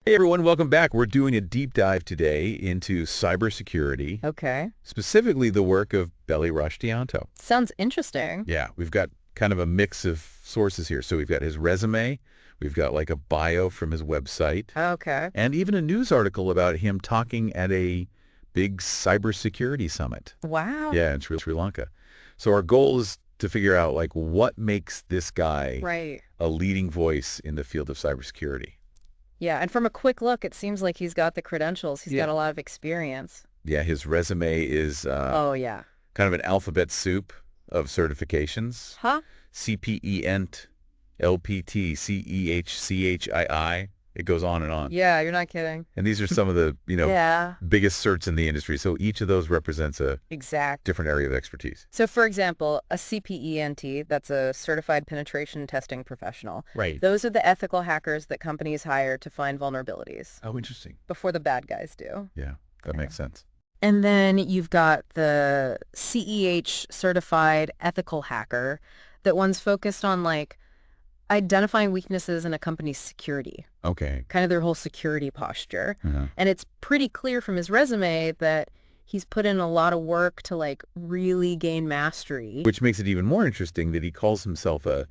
Hey everyone, welcome back. We're doing a deep dive today into cybersecurity, Okay. specifically the work of Rachdianto. Sounds interesting. Yeah, we've got kind of a mix of sources here. So we've got his resume, we've got like a bio from his website, Okay. and even a news article about him talking at a big cybersecurity summit. Wow. Yeah, in Sri Lanka. So our goal is to figure out like what makes this guy Right. a leading voice in the field of cybersecurity. Yeah, and from a quick look, it seems like he's got the credentials. He's got Yeah. a lot of experience. Yeah, his resume is Oh, yeah. kind of an alphabet soup of certifications. Huh? CPENT, LPT, CEHCHII. It goes on and on. Yeah, you're not kidding. And these are some of the, Yeah, biggest certs in the industry. So each of those represents a exact. different area of expertise. So, for example, a CPENT, that's a Certified Penetration Testing Professional. Right. Those are the ethical hackers that companies hire to find vulnerabilities Oh, interesting. before the bad guys do. Yeah, that Yeah. makes sense. And then you've got the CEH Certified Ethical Hacker, that one's focused on like identifying weaknesses in a company's security, Okay. kind of their whole security posture. Uh-huh. And it's pretty clear from his resume that he's put in a lot of work to like really gain mastery. Which makes it even more interesting that he calls himself a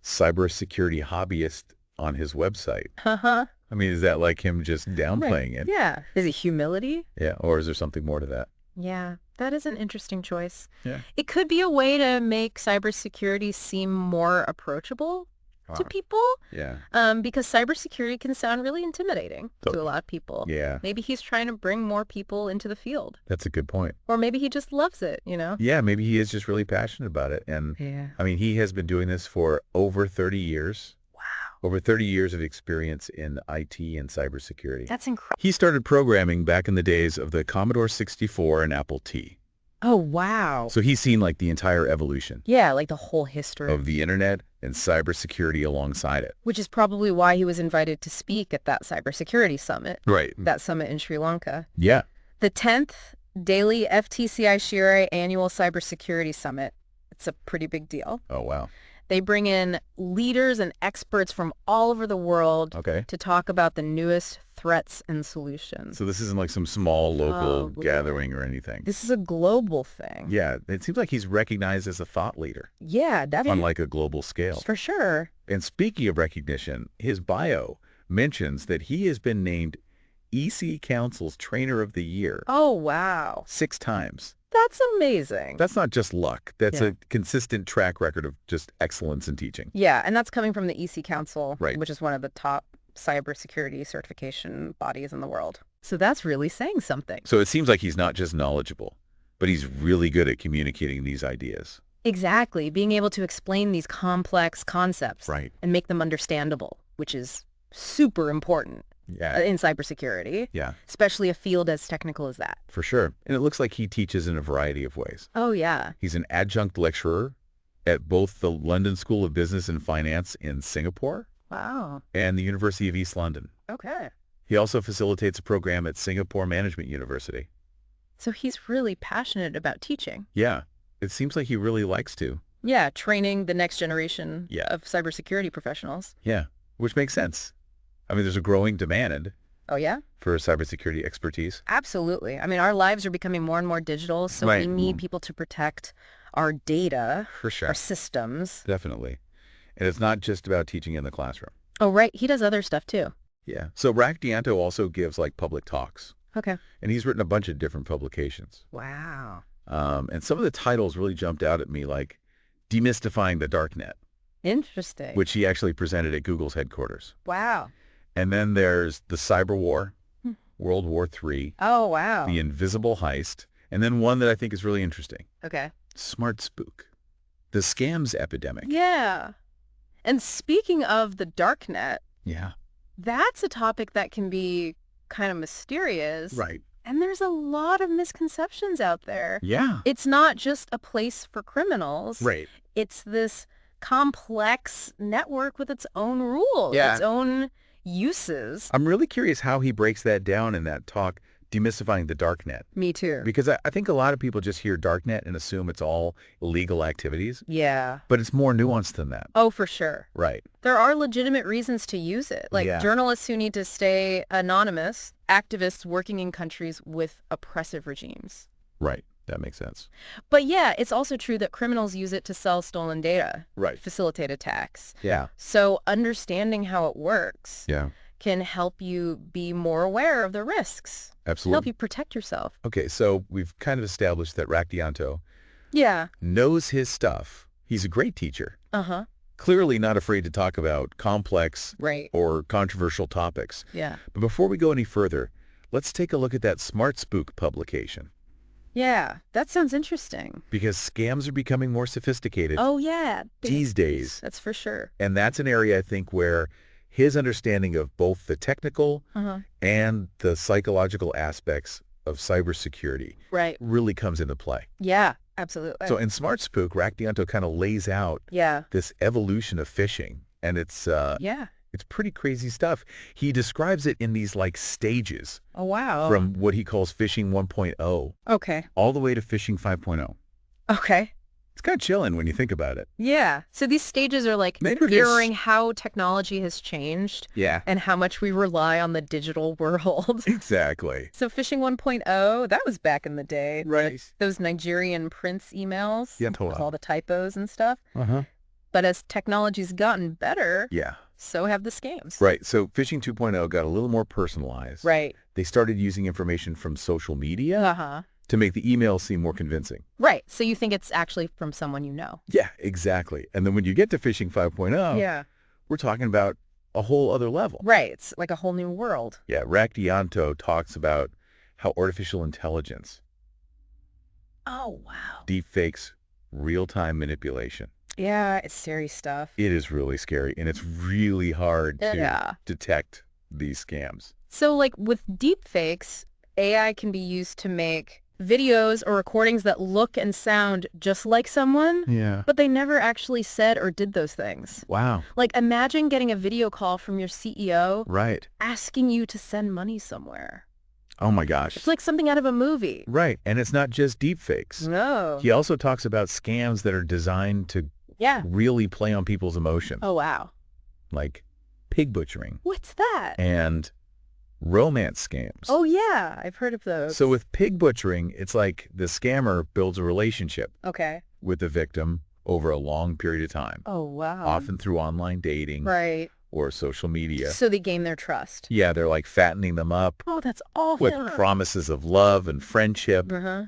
cybersecurity hobbyist on his website. Haha. I mean, is that like him just downplaying it? Yeah. Is it humility? Yeah, or is there something more to that? Yeah, that is an interesting choice. Yeah. It could be a way to make cybersecurity seem more approachable to people, Yeah. because cybersecurity can sound really intimidating to a Totally. lot of people. Yeah, Maybe he's trying to bring more people into the field. that's a good point. Or maybe he just loves it. Yeah, maybe he is just really passionate about it. And Yeah. I mean, he has been doing this for over 30 years, Wow. over 30 years of experience in IT and cybersecurity. That's incredible. He started programming back in the days of the Commodore 64 and Apple II. Oh, wow. So he's seen like the entire evolution Yeah, like the whole history. of the internet and cybersecurity alongside it. Which is probably why he was invited to speak at that cybersecurity summit, Right. that summit in Sri Lanka. Yeah. The 10th Daily FTCI Shire Annual Cybersecurity Summit. It's a pretty big deal. Oh, wow. They bring in leaders and experts from all over the world Okay. to talk about the newest threats and solutions. So this isn't like some small local Oh, gathering or anything. This is a global thing. Yeah, it seems like he's recognized as a thought leader Yeah, on definitely. like a global scale. For sure. And speaking of recognition, his bio mentions that he has been named EC Council's Trainer of the Year Oh, wow. 6 times. That's amazing. That's not just luck. That's Yeah. a consistent track record of just excellence in teaching. Yeah, and that's coming from the EC Council, Right. which is one of the top cybersecurity certification bodies in the world. So that's really saying something. So it seems like he's not just knowledgeable, but he's really good at communicating these ideas. Exactly. Being able to explain these complex concepts Right. and make them understandable, which is super important Yeah. in cybersecurity, Yeah, especially a field as technical as that. for sure. And it looks like he teaches in a variety of ways. Oh, yeah. He's an adjunct lecturer at both the London School of Business and Finance in Singapore Wow. and the University of East London. Okay. He also facilitates a program at Singapore Management University. So he's really passionate about teaching. Yeah, it seems like he really likes to. Yeah, training the next generation Yeah. of cybersecurity professionals. Yeah, which makes sense. I mean, there's a growing demand Oh, yeah? for cybersecurity expertise. Absolutely. I mean, our lives are becoming more and more digital, so we Right. need people to protect our data, For sure. our systems. Definitely. And it's not just about teaching in the classroom. Oh, right. He does other stuff too. Yeah. So Rachdianto also gives like public talks, Okay. and he's written a bunch of different publications. Wow. And some of the titles really jumped out at me, like Demystifying the Darknet, Interesting. which he actually presented at Google's headquarters. Wow. And then there's the Cyber War, Hmm. World War III, Oh, wow. the Invisible Heist, and then one that I think is really interesting, Okay. Smart Spook, the scams epidemic. Yeah. And speaking of the darknet, Yeah. that's a topic that can be kind of mysterious. Right. And there's a lot of misconceptions out there. Yeah. It's not just a place for criminals. Right. It's this complex network with its own rules, Yeah. its own uses. I'm really curious how he breaks that down in that talk, demystifying the darknet. Me too. Because I think a lot of people just hear darknet and assume it's all illegal activities, Yeah. but it's more nuanced than that. Oh, for sure. Right. There are legitimate reasons to use it, like Yeah. journalists who need to stay anonymous, activists working in countries with oppressive regimes. Right. That makes sense. But yeah, it's also true that criminals use it to sell stolen data, Right. facilitate attacks. Yeah. So understanding how it works Yeah. can help you be more aware of the risks, help Absolutely. you protect yourself. Okay, so we've kind of established that Rachdianto Yeah. knows his stuff. He's a great teacher. Uh-huh. Clearly not afraid to talk about complex Right. or controversial topics. Yeah. But before we go any further, let's take a look at that Smart Spook publication. Yeah, that sounds interesting. Because scams are becoming more sophisticated Oh, yeah. these days. That's for sure. And that's an area I think where his understanding of both the technical Uh-huh. and the psychological aspects of cybersecurity Right. really comes into play. Yeah, absolutely. So in Smart Spook, Rachdianto kind of lays out Yeah. this evolution of phishing, and it's Yeah. pretty crazy stuff. He describes it in these like stages Oh, wow. from what he calls phishing 1.0 Okay. all the way to phishing 5.0. Okay. It's kind of chilling when you think about it. Yeah. So these stages are like Maybe mirroring how technology has changed Yeah, and how much we rely on the digital world. exactly. So phishing 1.0, that was back in the day. Right. Those Nigerian prince emails Yeah, with all the typos and stuff. Uh-huh. But as technology's gotten better, Yeah. so have the scams. Right. So phishing 2.0 got a little more personalized. Right. They started using information from social media Uh-huh. to make the email seem more convincing. Right. So you think it's actually from someone you know. Yeah, exactly. And then when you get to phishing 5.0, Yeah. we're talking about a whole other level. Right. It's like a whole new world. Yeah, Rachdianto talks about how artificial intelligence, Oh, wow. deepfakes, real-time manipulation. Yeah, it's scary stuff. It is really scary, and it's really hard to Yeah. detect these scams. So like with deepfakes, AI can be used to make videos or recordings that look and sound just like someone, Yeah. but they never actually said or did those things. Wow. Like imagine getting a video call from your CEO Right. asking you to send money somewhere. Oh my gosh. It's like something out of a movie. Right, and it's not just deepfakes. No. He also talks about scams that are designed to Yeah. really play on people's emotions, Oh, wow. like pig butchering What's that? and romance scams. Oh, yeah. I've heard of those. So with pig butchering, it's like the scammer builds a relationship Okay. with the victim over a long period of time, Oh, wow. often through online dating Right. or social media. So they gain their trust. Yeah, they're like fattening them up Oh, that's awful. with promises of love and friendship, Uh-huh.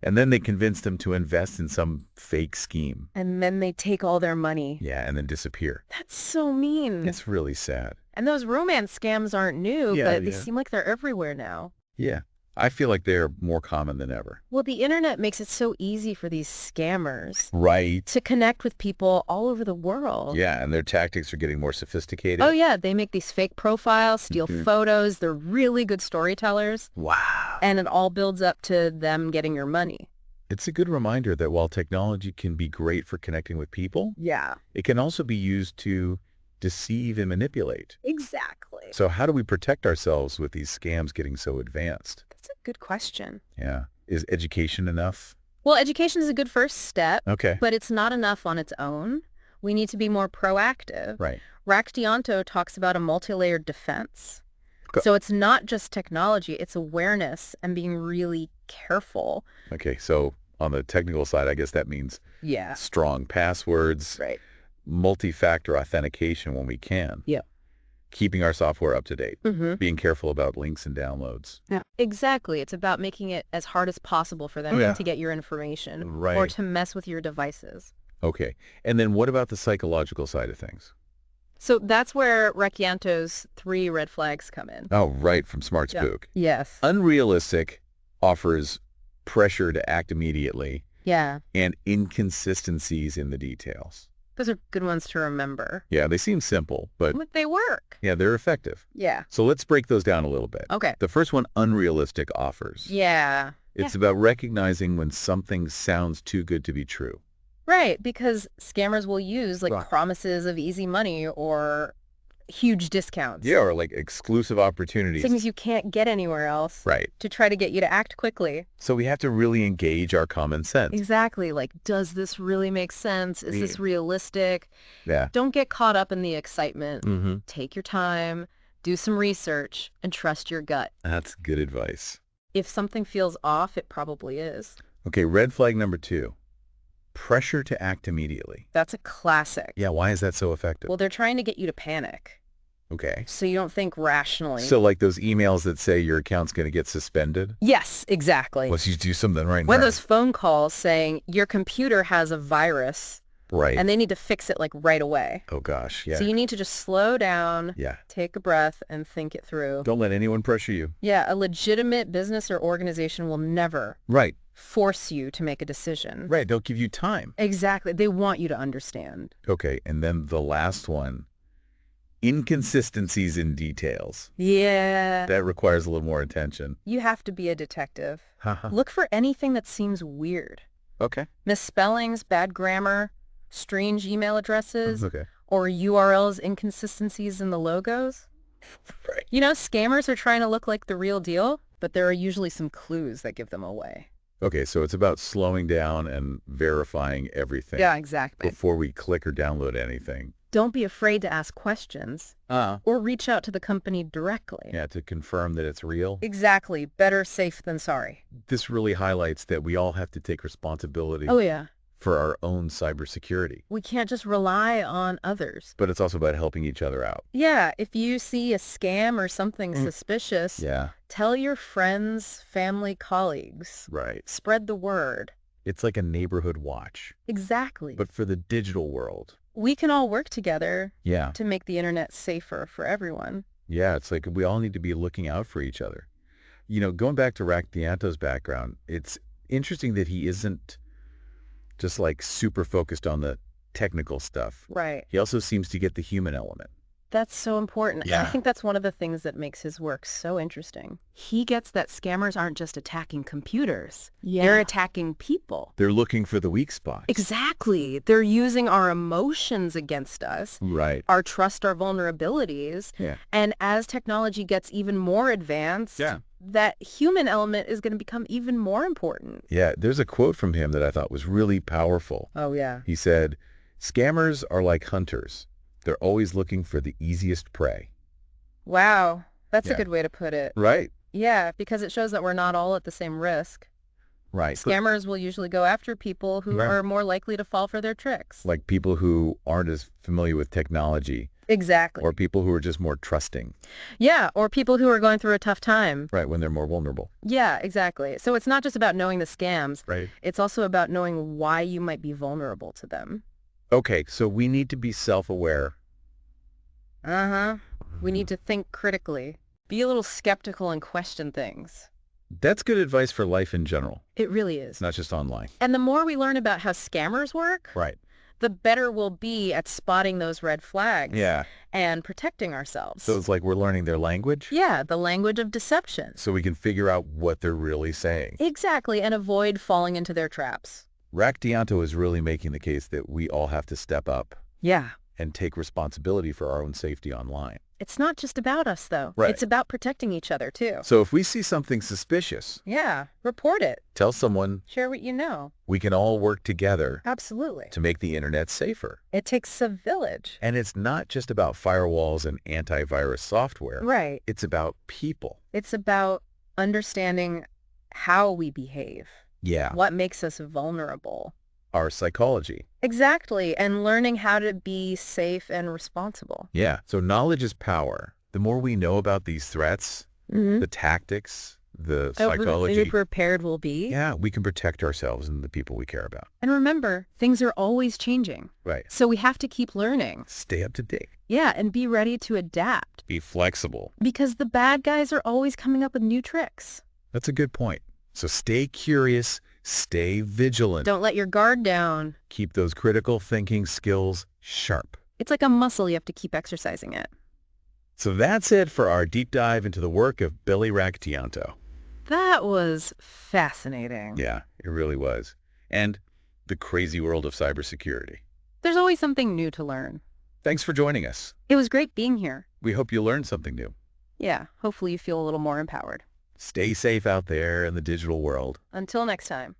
and then they convince them to invest in some fake scheme. And then they take all their money. Yeah, and then disappear. That's so mean. It's really sad. And those romance scams aren't new, Yeah, but they yeah. seem like they're everywhere now. Yeah, I feel like they're more common than ever. Well, the internet makes it so easy for these scammers Right. to connect with people all over the world. Yeah, and their tactics are getting more sophisticated. Oh, yeah. They make these fake profiles, steal Mhm. photos. They're really good storytellers. Wow. And it all builds up to them getting your money. It's a good reminder that while technology can be great for connecting with people, Yeah. it can also be used to deceive and manipulate. Exactly. So how do we protect ourselves with these scams getting so advanced? That's a good question. Yeah. Is education enough? Well, education is a good first step, Okay. but it's not enough on its own. We need to be more proactive. Right. Rachdianto talks about a multi-layered defense. Go- So it's not just technology, it's awareness and being really careful. Okay. So on the technical side, I guess that means Yeah. strong passwords, Right. multi-factor authentication when we can. Yeah. Keeping our software up to date. Mm-hmm. Being careful about links and downloads. Yeah. Exactly. It's about making it as hard as possible for them Oh, yeah. to get your information or Right. to mess with your devices. Okay. And then what about the psychological side of things? So that's where Rachdianto's 3 red flags come in. Oh, right, from Smart Yeah. Spook. Yes. Unrealistic offers pressure to act immediately Yeah. and inconsistencies in the details. Those are good ones to remember. Yeah, they seem simple, but But they work. yeah, they're effective. Yeah. So let's break those down a little bit. Okay. The first one, unrealistic offers. Yeah. It's about recognizing when something sounds too good to be true. Right, because scammers will use like Right. promises of easy money or huge discounts. Yeah, or like exclusive opportunities. Things you can't get anywhere else. Right. To try to get you to act quickly. So we have to really engage our common sense. Exactly. Like, does this really make sense? Is this realistic? Yeah. Don't get caught up in the excitement. Mm-hmm. Take your time, do some research, and trust your gut. That's good advice. If something feels off, it probably is. Okay, red flag number 2. Pressure to act immediately. That's a classic. Yeah, why is that so effective? Well, they're trying to get you to panic. Okay. So you don't think rationally. So like those emails that say your account's going to get suspended? Yes, exactly. Let's just do something right now. When those phone calls saying your computer has a virus Right. and they need to fix it like right away. Oh gosh, yeah. So you need to just slow down, Yeah. take a breath, and think it through. Don't let anyone pressure you. Yeah, a legitimate business or organization will never Right. force you to make a decision. Right, they'll give you time. Exactly. They want you to understand. Okay, and then the last one, inconsistencies in details. Yeah. That requires a little more attention. You have to be a detective. Haha. Look for anything that seems weird. Okay. Misspellings, bad grammar, strange email addresses, Okay. or URLs, inconsistencies in the logos. Right. You know, scammers are trying to look like the real deal, but there are usually some clues that give them away. Okay, so it's about slowing down and verifying everything Yeah, exactly. before we click or download anything. Don't be afraid to ask questions or reach out to the company directly. Yeah, to confirm that it's real. Exactly. Better safe than sorry. This really highlights that we all have to take responsibility Oh, yeah. for our own cybersecurity. We can't just rely on others. But it's also about helping each other out. Yeah, if you see a scam or something suspicious, Yeah, tell your friends, family, colleagues. right. Spread the word. It's like a neighborhood watch, Exactly. but for the digital world. We can all work together Yeah, to make the internet safer for everyone. yeah, it's like we all need to be looking out for each other. You know, going back to Rachdianto's background, it's interesting that he isn't just like super focused on the technical stuff. Right. He also seems to get the human element. That's so important. Yeah. I think that's one of the things that makes his work so interesting. He gets that scammers aren't just attacking computers. They're attacking people. They're looking for the weak spots. Exactly. They're using our emotions against us, Right. our trust, our vulnerabilities. Yeah. And as technology gets even more advanced, Yeah. that human element is going to become even more important. Yeah, there's a quote from him that I thought was really powerful. Oh, yeah. He said, "Scammers are like hunters. They're always looking for the easiest prey." Wow. That's a Yeah. good way to put it. Right. Yeah, because it shows that we're not all at the same risk. Right. But Scammers will usually go after people who Right. are more likely to fall for their tricks. like people who aren't as familiar with technology Exactly. or people who are just more trusting, Yeah, or people who are going through a tough time. right, when they're more vulnerable. Yeah, exactly. So it's not just about knowing the scams. Right. It's also about knowing why you might be vulnerable to them. Okay, so we need to be self-aware. Uh-huh. We need to think critically. Be a little skeptical and question things. That's good advice for life in general. It really is. It's not just online. And the more we learn about how scammers work, Right. the better we'll be at spotting those red flags Yeah. and protecting ourselves. So it's like we're learning their language Yeah, the language of deception. so we can figure out what they're really saying. Exactly, and avoid falling into their traps. Rachdianto is really making the case that we all have to step up Yeah. and take responsibility for our own safety online. It's not just about us, though. Right. It's about protecting each other, too. So if we see something suspicious, Yeah, report it. tell someone. Share what you know. We can all work together Absolutely. to make the internet safer. It takes a village. And it's not just about firewalls and antivirus software. Right. It's about people. It's about understanding how we behave, Yeah. what makes us vulnerable. Our psychology. Exactly, and learning how to be safe and responsible. Yeah. So knowledge is power. The more we know about these threats, the tactics, the psychology, How prepared we'll be. yeah, we can protect ourselves and the people we care about. And remember, things are always changing. Right. So we have to keep learning. Stay up to date. Yeah, and be ready to adapt. Be flexible. Because the bad guys are always coming up with new tricks. That's a good point. So stay curious, stay vigilant. Don't let your guard down. Keep those critical thinking skills sharp. It's like a muscle, you have to keep exercising it. So that's it for our deep dive into the work of Billy Rachdianto. That was fascinating. Yeah, it really was. And the crazy world of cybersecurity. There's always something new to learn. Thanks for joining us. It was great being here. We hope you learned something new. Yeah, hopefully you feel a little more empowered. Stay safe out there in the digital world. Until next time.